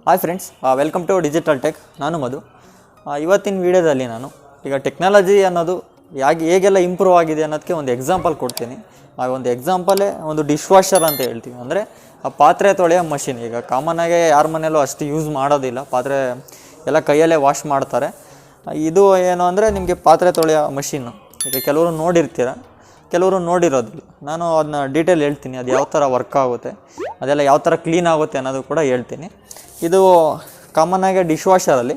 Hi friends, welcome to digital tech. ನಾನು ಮಧು. ಇವತ್ತಿನ ವೀಡಿಯೋದಲ್ಲಿ ನಾನು ಈಗ ಟೆಕ್ನಾಲಜಿ ಅನ್ನೋದು ಹೇಗೆಲ್ಲ ಇಂಪ್ರೂವ್ ಆಗಿದೆ ಅನ್ನೋದಕ್ಕೆ ಒಂದು ಎಕ್ಸಾಂಪಲ್ ಕೊಡ್ತೀನಿ. ಆ ಒಂದು ಎಕ್ಸಾಂಪಲೇ ಒಂದು ಡಿಶ್ ವಾಷರ್ ಅಂತ ಹೇಳ್ತೀವಿ. ಅಂದರೆ ಆ ಪಾತ್ರೆ ತೊಳೆಯೋ ಮಷಿನ್. ಈಗ ಕಾಮನ್ನಾಗೆ ಯಾರ ಮನೆಯಲ್ಲೂ ಅಷ್ಟು ಯೂಸ್ ಮಾಡೋದಿಲ್ಲ, ಪಾತ್ರೆ ಎಲ್ಲ ಕೈಯಲ್ಲೇ ವಾಶ್ ಮಾಡ್ತಾರೆ. ಇದು ಏನು ಅಂದರೆ ನಿಮಗೆ ಪಾತ್ರೆ ತೊಳೆಯೋ ಮಷಿನ್ನು. ಈಗ ಕೆಲವರು ನೋಡಿರ್ತೀರ, ಕೆಲವರು ನೋಡಿರೋದಿಲ್ಲ. ನಾನು ಅದನ್ನ ಡೀಟೇಲ್ ಹೇಳ್ತೀನಿ, ಅದು ಯಾವ ಥರ ವರ್ಕ್ ಆಗುತ್ತೆ, ಅದೆಲ್ಲ ಯಾವ ಥರ ಕ್ಲೀನ್ ಆಗುತ್ತೆ ಅನ್ನೋದು ಕೂಡ ಹೇಳ್ತೀನಿ. ಇದು ಕಾಮನ್ನಾಗಿ ಡಿಶ್ ವಾಷರಲ್ಲಿ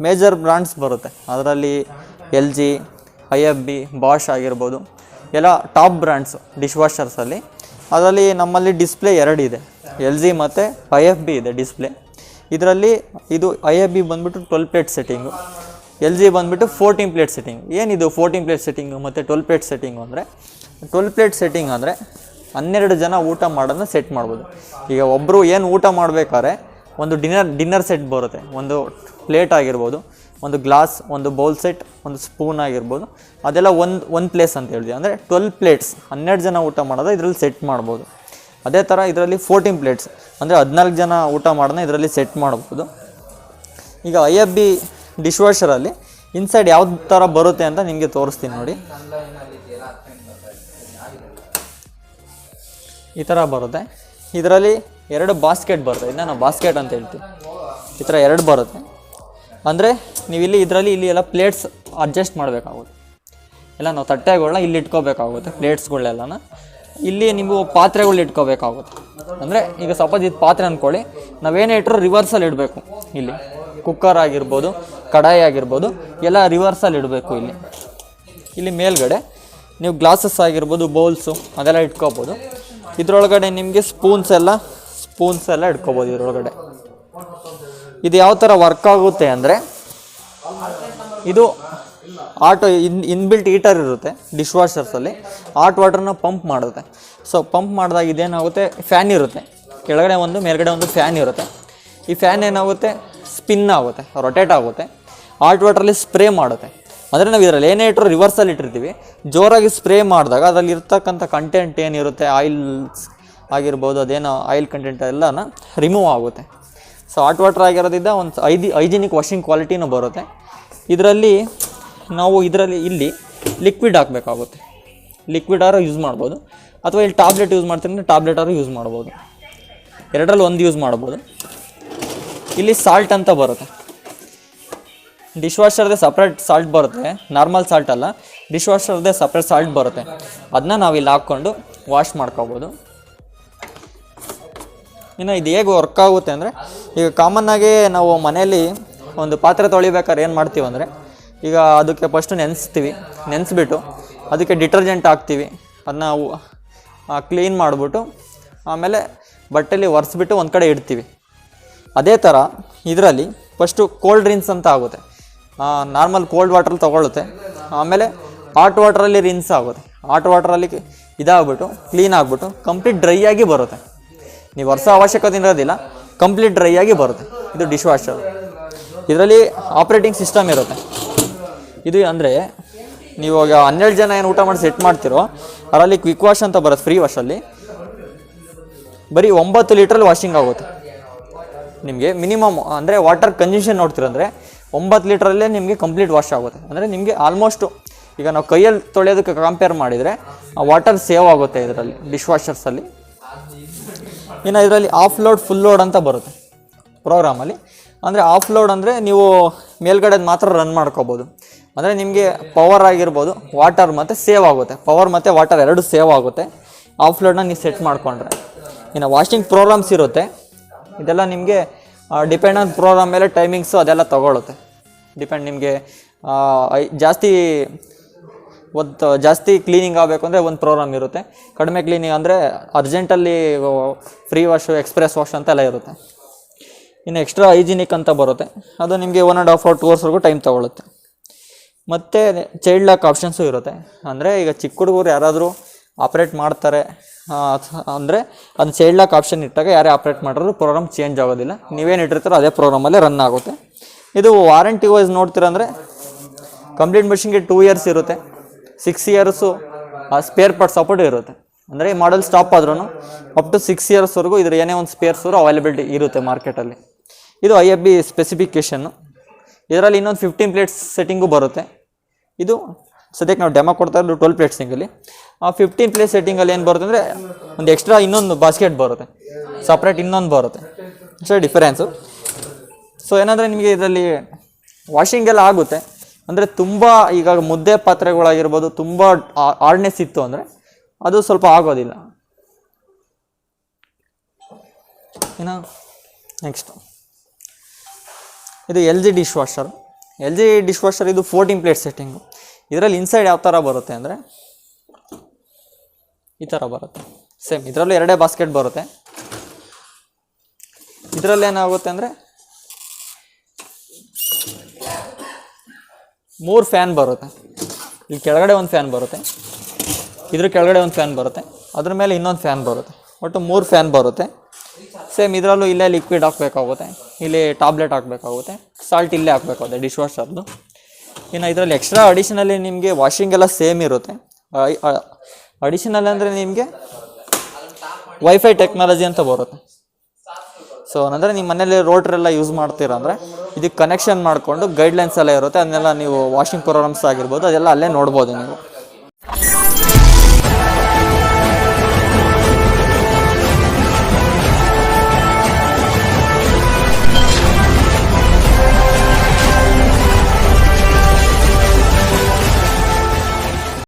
ಮೇಜರ್ ಬ್ರ್ಯಾಂಡ್ಸ್ ಬರುತ್ತೆ. ಅದರಲ್ಲಿ LG, IFB, ಬಾಷ್ ಆಗಿರ್ಬೋದು, ಎಲ್ಲ ಟಾಪ್ ಬ್ರ್ಯಾಂಡ್ಸು ಡಿಶ್ ವಾಷರ್ಸಲ್ಲಿ. ಅದರಲ್ಲಿ ನಮ್ಮಲ್ಲಿ ಡಿಸ್ಪ್ಲೇ 2 ಇದೆ, LG ಮತ್ತು IFB ಇದೆ ಡಿಸ್ಪ್ಲೇ. ಇದರಲ್ಲಿ ಇದು IFB ಬಂದುಬಿಟ್ಟು 12 ಪ್ಲೇಟ್ ಸೆಟ್ಟಿಂಗು, LG ಬಂದುಬಿಟ್ಟು 14 ಪ್ಲೇಟ್ ಸೆಟ್ಟಿಂಗ್. ಏನಿದು 14 ಪ್ಲೇಟ್ ಸೆಟ್ಟಿಂಗು ಮತ್ತು 12 ಪ್ಲೇಟ್ ಸೆಟ್ಟಿಂಗು ಅಂದರೆ, 12 ಪ್ಲೇಟ್ ಸೆಟ್ಟಿಂಗ್ ಅಂದರೆ 12 ಜನ ಊಟ ಮಾಡೋದನ್ನ ಸೆಟ್ ಮಾಡ್ಬೋದು. ಈಗ ಒಬ್ಬರು ಏನು ಊಟ ಮಾಡಬೇಕಾದ್ರೆ ಒಂದು ಡಿನ್ನರ್ ಸೆಟ್ ಬರುತ್ತೆ. ಒಂದು ಪ್ಲೇಟ್ ಆಗಿರ್ಬೋದು, ಒಂದು ಗ್ಲಾಸ್, ಒಂದು ಬೌಲ್ ಸೆಟ್, ಒಂದು ಸ್ಪೂನ್ ಆಗಿರ್ಬೋದು, ಅದೆಲ್ಲ ಒಂದು ಪ್ಲೇಸ್ ಅಂತ ಹೇಳ್ತೀವಿ. ಅಂದರೆ 12 ಪ್ಲೇಟ್ಸ್ 12 ಜನ ಊಟ ಮಾಡೋದು ಇದರಲ್ಲಿ ಸೆಟ್ ಮಾಡ್ಬೋದು. ಅದೇ ಥರ ಇದರಲ್ಲಿ 14 ಪ್ಲೇಟ್ಸ್ ಅಂದರೆ 14 ಜನ ಊಟ ಮಾಡೋದನ್ನ ಇದರಲ್ಲಿ ಸೆಟ್ ಮಾಡ್ಬೋದು. ಈಗ IFB ಡಿಶ್ ವಾಷರಲ್ಲಿ ಇನ್ಸೈಡ್ ಯಾವ ಥರ ಬರುತ್ತೆ ಅಂತ ನಿಮಗೆ ತೋರಿಸ್ತೀನಿ ನೋಡಿ. ಈ ಥರ ಬರುತ್ತೆ. ಇದರಲ್ಲಿ 2 ಬಾಸ್ಕೆಟ್ ಬರುತ್ತೆ. ಇದನ್ನ ನಾವು ಬಾಸ್ಕೆಟ್ ಅಂತ ಹೇಳ್ತೀವಿ. ಈ ಥರ 2 ಬರುತ್ತೆ. ಅಂದರೆ ನೀವು ಇಲ್ಲಿ ಎಲ್ಲ ಪ್ಲೇಟ್ಸ್ ಅಡ್ಜಸ್ಟ್ ಮಾಡಬೇಕಾಗುತ್ತೆ. ಎಲ್ಲ ನಾವು ತಟ್ಟೆಗಳನ್ನ ಇಲ್ಲಿ ಇಟ್ಕೋಬೇಕಾಗುತ್ತೆ, ಪ್ಲೇಟ್ಸ್ಗಳೆಲ್ಲನ. ಇಲ್ಲಿ ನೀವು ಪಾತ್ರೆಗಳು ಇಟ್ಕೋಬೇಕಾಗುತ್ತೆ. ಅಂದರೆ ಈಗ ಸಪೋಸ್ ಇದು ಪಾತ್ರೆ ಅಂದ್ಕೊಳ್ಳಿ, ನಾವೇನೇ ಇಟ್ಟರು ರಿವರ್ಸಲ್ಲಿ ಇಡಬೇಕು. ಇಲ್ಲಿ ಕುಕ್ಕರ್ ಆಗಿರ್ಬೋದು, ಕಡಾಯಿ ಆಗಿರ್ಬೋದು, ಎಲ್ಲ ರಿವರ್ಸಲ್ಲಿ ಇಡಬೇಕು. ಇಲ್ಲಿ ಮೇಲ್ಗಡೆ ನೀವು ಗ್ಲಾಸಸ್ ಆಗಿರ್ಬೋದು, ಬೌಲ್ಸು ಅದೆಲ್ಲ ಇಟ್ಕೋಬೋದು. ಇದರೊಳಗಡೆ ನಿಮಗೆ ಸ್ಪೂನ್ಸ್ ಎಲ್ಲ ಇಟ್ಕೋಬೋದು ಇದರೊಳಗಡೆ. ಇದು ಯಾವ ಥರ ವರ್ಕ್ ಆಗುತ್ತೆ ಅಂದರೆ, ಇದು ಇನ್ಬಿಲ್ಟ್ ಹೀಟರ್ ಇರುತ್ತೆ ಡಿಶ್ ವಾಷರ್ಸಲ್ಲಿ. ಹಾಟ್ ವಾಟರ್ನ ಪಂಪ್ ಮಾಡುತ್ತೆ. ಸೊ ಪಂಪ್ ಮಾಡಿದಾಗ ಇದೇನಾಗುತ್ತೆ, ಫ್ಯಾನ್ ಇರುತ್ತೆ ಕೆಳಗಡೆ ಒಂದು, ಮೇಲ್ಗಡೆ ಒಂದು ಫ್ಯಾನ್ ಇರುತ್ತೆ. ಈ ಫ್ಯಾನ್ ಏನಾಗುತ್ತೆ, ಸ್ಪಿನ್ ಆಗುತ್ತೆ, ರೊಟೇಟ್ ಆಗುತ್ತೆ. ಹಾಟ್ ವಾಟ್ರಲ್ಲಿ ಸ್ಪ್ರೇ ಮಾಡುತ್ತೆ. ಅಂದರೆ ನಾವು ಇದರಲ್ಲಿ ಏನೇ ಇಟ್ಟರು ರಿವರ್ಸಲ್ಲಿ ಇಟ್ಟಿರ್ತೀವಿ, ಜೋರಾಗಿ ಸ್ಪ್ರೇ ಮಾಡಿದಾಗ ಅದರಲ್ಲಿ ಇರ್ತಕ್ಕಂಥ ಕಂಟೆಂಟ್ ಏನಿರುತ್ತೆ, ಆಯಿಲ್ಸ್ ಆಗಿರ್ಬೋದು, ಅದೇನೋ ಆಯಿಲ್ ಕಂಟೆಂಟ್ ಎಲ್ಲನ ರಿಮೂವ್ ಆಗುತ್ತೆ. ಸೊ ಹಾಟ್ ವಾಟರ್ ಆಗಿರೋದ್ರಿಂದ ಒಂದು ಹೈಜಿನಿಕ್ ವಾಷಿಂಗ್ ಕ್ವಾಲಿಟಿನೂ ಬರುತ್ತೆ. ಇದರಲ್ಲಿ ನಾವು ಇಲ್ಲಿ ಲಿಕ್ವಿಡ್ ಹಾಕಬೇಕಾಗುತ್ತೆ. ಲಿಕ್ವಿಡ್ ಆರು ಯೂಸ್ ಮಾಡ್ಬೋದು, ಅಥವಾ ಇಲ್ಲಿ ಟ್ಯಾಬ್ಲೆಟ್ ಯೂಸ್ ಮಾಡ್ತೀನಿ, ಟ್ಯಾಬ್ಲೆಟ್ ಆರು ಯೂಸ್ ಮಾಡ್ಬೋದು. 2ರಲ್ಲಿ ಒಂದು ಯೂಸ್ ಮಾಡ್ಬೋದು. ಇಲ್ಲಿ ಸಾಲ್ಟ್ ಅಂತ ಬರುತ್ತೆ. ಡಿಶ್ ವಾಷರ್ದೇ ಸಪ್ರೇಟ್ ಸಾಲ್ಟ್ ಬರುತ್ತೆ, ನಾರ್ಮಲ್ ಸಾಲ್ಟ್ ಅಲ್ಲ, ಡಿಶ್ ವಾಷರ್ದೇ ಸಪ್ರೇಟ್ ಸಾಲ್ಟ್ ಬರುತ್ತೆ. ಅದನ್ನ ನಾವು ಇಲ್ಲಿ ಹಾಕ್ಕೊಂಡು ವಾಶ್ ಮಾಡ್ಕೋಬೋದು. ಇನ್ನು ಇದು ಹೇಗೆ ವರ್ಕ್ ಆಗುತ್ತೆ ಅಂದರೆ, ಈಗ ಕಾಮನ್ನಾಗಿ ನಾವು ಮನೆಯಲ್ಲಿ ಒಂದು ಪಾತ್ರೆ ತೊಳಿಬೇಕಾದ್ರೆ ಏನು ಮಾಡ್ತೀವಿ ಅಂದರೆ, ಈಗ ಅದಕ್ಕೆ ಫಸ್ಟು ನೆನೆಸ್ಬಿಟ್ಟು ಅದಕ್ಕೆ ಡಿಟರ್ಜೆಂಟ್ ಹಾಕ್ತೀವಿ. ಅದನ್ನ ಕ್ಲೀನ್ ಮಾಡಿಬಿಟ್ಟು ಆಮೇಲೆ ಬಟ್ಟೆಯಲ್ಲಿ ಒರೆಸ್ಬಿಟ್ಟು ಒಂದು ಕಡೆ ಇಡ್ತೀವಿ. ಅದೇ ಥರ ಇದರಲ್ಲಿ ಫಸ್ಟು ಕೋಲ್ಡ್ ರಿನ್ಸ್ ಅಂತ ಆಗುತ್ತೆ. ನಾರ್ಮಲ್ ಕೋಲ್ಡ್ ವಾಟ್ರಲ್ಲಿ ತೊಗೊಳುತ್ತೆ, ಆಮೇಲೆ ಹಾಟ್ ವಾಟ್ರಲ್ಲಿ ರಿನ್ಸ್ ಆಗುತ್ತೆ. ಹಾಟ್ ವಾಟ್ರಲ್ಲಿ ಇದಾಗ್ಬಿಟ್ಟು ಕ್ಲೀನ್ ಆಗಿಬಿಟ್ಟು ಕಂಪ್ಲೀಟ್ ಡ್ರೈ ಆಗಿ ಬರುತ್ತೆ. ನೀವು ಒರೆಸೋ ಅವಶ್ಯಕತೆ ಇರೋದಿಲ್ಲ, ಕಂಪ್ಲೀಟ್ ಡ್ರೈ ಆಗಿ ಬರುತ್ತೆ. ಇದು ಡಿಶ್ ವಾಷರ್. ಇದರಲ್ಲಿ ಆಪ್ರೇಟಿಂಗ್ ಸಿಸ್ಟಮ್ ಇರುತ್ತೆ. ಇದು ಅಂದರೆ ನೀವು ಈಗ 12 ಜನ ಏನು ಊಟ ಮಾಡಿ ಸೆಟ್ ಮಾಡ್ತಿರೋ, ಅದರಲ್ಲಿ ಕ್ವಿಕ್ ವಾಶ್ ಅಂತ ಬರುತ್ತೆ ಫ್ರೀ ವಾಶಲ್ಲಿ. ಬರೀ 9 ಲೀಟ್ರಲ್ಲಿ ವಾಷಿಂಗ್ ಆಗುತ್ತೆ ನಿಮಗೆ. ಮಿನಿಮಮ್ ಅಂದರೆ ವಾಟರ್ ಕನ್ಸಂಪ್ಷನ್ ನೋಡ್ತೀರಂದರೆ 9 ಲೀಟ್ರಲ್ಲೇ ನಿಮಗೆ ಕಂಪ್ಲೀಟ್ ವಾಶ್ ಆಗುತ್ತೆ. ಅಂದರೆ ನಿಮಗೆ ಆಲ್ಮೋಸ್ಟು ಈಗ ನಾವು ಕೈಯಲ್ಲಿ ತೊಳೆಯೋದಕ್ಕೆ ಕಂಪೇರ್ ಮಾಡಿದರೆ ವಾಟರ್ ಸೇವ್ ಆಗುತ್ತೆ ಇದರಲ್ಲಿ ಡಿಶ್ ವಾಷರ್ಸಲ್ಲಿ. ಇನ್ನು ಇದರಲ್ಲಿ ಆಫ್ ಲೋಡ್ ಫುಲ್ ಲೋಡ್ ಅಂತ ಬರುತ್ತೆ ಪ್ರೋಗ್ರಾಮಲ್ಲಿ. ಅಂದರೆ ಆಫ್ ಲೋಡ್ ಅಂದರೆ ನೀವು ಮೇಲ್ಗಡೆದು ಮಾತ್ರ ರನ್ ಮಾಡ್ಕೋಬೋದು. ಅಂದರೆ ನಿಮಗೆ ಪವರ್ ಆಗಿರ್ಬೋದು, ವಾಟರ್ ಮತ್ತು ಸೇವ್ ಆಗುತ್ತೆ. ಪವರ್ ಮತ್ತು ವಾಟರ್ 2 ಸೇವ್ ಆಗುತ್ತೆ ಆಫ್ ಲೋಡ್ನ ನೀವು ಸೆಟ್ ಮಾಡಿಕೊಂಡ್ರೆ. ಇನ್ನು ವಾಷಿಂಗ್ ಪ್ರೋಗ್ರಾಮ್ಸ್ ಇರುತ್ತೆ. ಇದೆಲ್ಲ ನಿಮಗೆ ಡಿಪೆಂಡ್ ಆನ್ ಪ್ರೋಗ್ರಾಮ್ ಮೇಲೆ ಟೈಮಿಂಗ್ಸು ಅದೆಲ್ಲ ತೊಗೊಳುತ್ತೆ. ಡಿಪೆಂಡ್ ನಿಮಗೆ ಜಾಸ್ತಿ ಕ್ಲೀನಿಂಗ್ ಆಗಬೇಕು ಅಂದರೆ ಒಂದು ಪ್ರೋಗ್ರಾಮ್ ಇರುತ್ತೆ. ಕಡಿಮೆ ಕ್ಲೀನಿಂಗ್ ಅಂದರೆ ಅರ್ಜೆಂಟಲ್ಲಿ ಫ್ರೀ ವಾಶು, ಎಕ್ಸ್ಪ್ರೆಸ್ ವಾಶ್ ಅಂತೆಲ್ಲ ಇರುತ್ತೆ. ಇನ್ನು ಎಕ್ಸ್ಟ್ರಾ ಹೈಜಿನಿಕ್ ಅಂತ ಬರುತ್ತೆ. ಅದು ನಿಮಗೆ 1.5 or 2 hours ಟೈಮ್ ತೊಗೊಳುತ್ತೆ. ಮತ್ತು ಚೈಲ್ಡ್ ಲಾಕ್ ಆಪ್ಷನ್ಸು ಇರುತ್ತೆ. ಅಂದರೆ ಈಗ ಚಿಕ್ಕ ಹುಡುಗರು ಯಾರಾದರೂ ಆಪ್ರೇಟ್ ಮಾಡ್ತಾರೆ ಅಂದರೆ ಅದು ಚೈಲ್ಡ್ ಲಾಕ್ ಆಪ್ಷನ್ ಇಟ್ಟಾಗ ಯಾರೇ ಆಪ್ರೇಟ್ ಮಾಡಿದ್ರು ಪ್ರೋಗ್ರಾಮ್ ಚೇಂಜ್ ಆಗೋದಿಲ್ಲ. ನೀವೇನು ಇಟ್ಟಿರ್ತಾರೋ ಅದೇ ಪ್ರೋಗ್ರಾಮಲ್ಲೇ ರನ್ ಆಗುತ್ತೆ. ಇದು ವಾರಂಟಿ ವೈಸ್ ನೋಡ್ತೀರಂದರೆ ಕಂಪ್ಲೀಟ್ ಮಷಿನ್ಗೆ 2 years ಇರುತ್ತೆ, 6 years ಸ್ಪೇರ್ ಪಾರ್ಟ್ ಸಪೋರ್ಟ್ ಇರುತ್ತೆ. ಅಂದರೆ ಈ ಮಾಡಲ್ ಸ್ಟಾಪ್ ಆದ್ರೂ ಅಪ್ ಟು 6 yearsವರೆಗೂ ಇದ್ರ ಏನೇ ಒಂದು ಸ್ಪೇರ್ಸು ಅವೈಲಬಿಲಿಟಿ ಇರುತ್ತೆ ಮಾರ್ಕೆಟಲ್ಲಿ. ಇದು IFB ಸ್ಪೆಸಿಫಿಕೇಷನ್ನು. ಇದರಲ್ಲಿ ಇನ್ನೊಂದು 15 ಪ್ಲೇಟ್ಸ್ ಸೆಟ್ಟಿಂಗು ಬರುತ್ತೆ. ಇದು ಸದ್ಯಕ್ಕೆ ನಾವು ಡೆಮೋ ಕೊಡ್ತಾ ಇರೋದು 12 ಪ್ಲೇಟ್ಸಿಂಗಲ್ಲಿ. ಆ 15 ಪ್ಲೇಟ್ ಸೆಟ್ಟಿಂಗಲ್ಲಿ ಏನು ಬರುತ್ತೆ ಅಂದರೆ ಒಂದು ಎಕ್ಸ್ಟ್ರಾ ಇನ್ನೊಂದು ಬಾಸ್ಕೆಟ್ ಬರುತ್ತೆ, ಸಪ್ರೇಟ್ ಇನ್ನೊಂದು ಬರುತ್ತೆ. So difference. ಸೊ ಏನಂದರೆ ನಿಮಗೆ ಇದರಲ್ಲಿ ವಾಷಿಂಗ್ ಎಲ್ಲ ಆಗುತ್ತೆ. ಅಂದರೆ ತುಂಬ ಈಗ ಮುದ್ದೆ ಪಾತ್ರೆಗಳಾಗಿರ್ಬೋದು, ತುಂಬ ಹಾರ್ಡ್ನೆಸ್ ಇತ್ತು ಅಂದರೆ ಅದು ಸ್ವಲ್ಪ ಆಗೋದಿಲ್ಲ. ಇನ್ನು ನೆಕ್ಸ್ಟು ಇದು LG dish washer. LG dish washer ಇದು 14 ಪ್ಲೇಟ್ ಸೆಟ್ಟಿಂಗು. ಇದರಲ್ಲಿ ಇನ್ಸೈಡ್ ಯಾವ ಥರ ಬರುತ್ತೆ ಅಂದರೆ ಈ ಥರ ಬರುತ್ತೆ. ಸೇಮ್ ಇದರಲ್ಲೂ 2 ಬಾಸ್ಕೆಟ್ ಬರುತ್ತೆ. ಇದರಲ್ಲಿ ಏನಾಗುತ್ತೆ ಅಂದರೆ 3 ಫ್ಯಾನ್ ಬರುತ್ತೆ. ಇಲ್ಲಿ ಕೆಳಗಡೆ ಒಂದು ಫ್ಯಾನ್ ಬರುತ್ತೆ, ಇದ್ರ ಕೆಳಗಡೆ ಒಂದು ಫ್ಯಾನ್ ಬರುತ್ತೆ, ಅದ್ರ ಮೇಲೆ ಇನ್ನೊಂದು ಫ್ಯಾನ್ ಬರುತ್ತೆ. ಒಟ್ಟು 3 ಫ್ಯಾನ್ ಬರುತ್ತೆ. ಸೇಮ್ ಇದರಲ್ಲೂ ಇಲ್ಲೇ ಲಿಕ್ವಿಡ್ ಹಾಕಬೇಕಾಗುತ್ತೆ, ಇಲ್ಲಿ ಟ್ಯಾಬ್ಲೆಟ್ ಹಾಕಬೇಕಾಗುತ್ತೆ, ಸಾಲ್ಟ್ ಇಲ್ಲೇ ಹಾಕಬೇಕಾಗುತ್ತೆ ಡಿಶ್ ವಾಷರ್ದು. ಇನ್ನು ಇದರಲ್ಲಿ ಎಕ್ಸ್ಟ್ರಾ ಅಡಿಷನಲ್ಲಿ ನಿಮಗೆ ವಾಷಿಂಗ್ ಎಲ್ಲ ಸೇಮ್ ಇರುತ್ತೆ. ಅಡಿಷನಲ್ ಅಂದರೆ ನಿಮಗೆ ವೈಫೈ ಟೆಕ್ನಾಲಜಿ ಅಂತ ಬರುತ್ತೆ. ಸೊ ಅಂದರೆ ನಿಮ್ಮ ಮನೇಲಿ ರೋಟ್ರೆಲ್ಲ ಯೂಸ್ ಮಾಡ್ತೀರಾ ಅಂದರೆ ಇದಕ್ಕೆ ಕನೆಕ್ಷನ್ ಮಾಡಿಕೊಂಡು ಗೈಡ್ಲೈನ್ಸ್ ಎಲ್ಲ ಇರುತ್ತೆ, ಅದನ್ನೆಲ್ಲ ನೀವು ವಾಷಿಂಗ್ ಪ್ರೋಗ್ರಾಮ್ಸ್ ಆಗಿರ್ಬೋದು ಅದೆಲ್ಲ ಅಲ್ಲೇ ನೋಡ್ಬೋದು ನೀವು.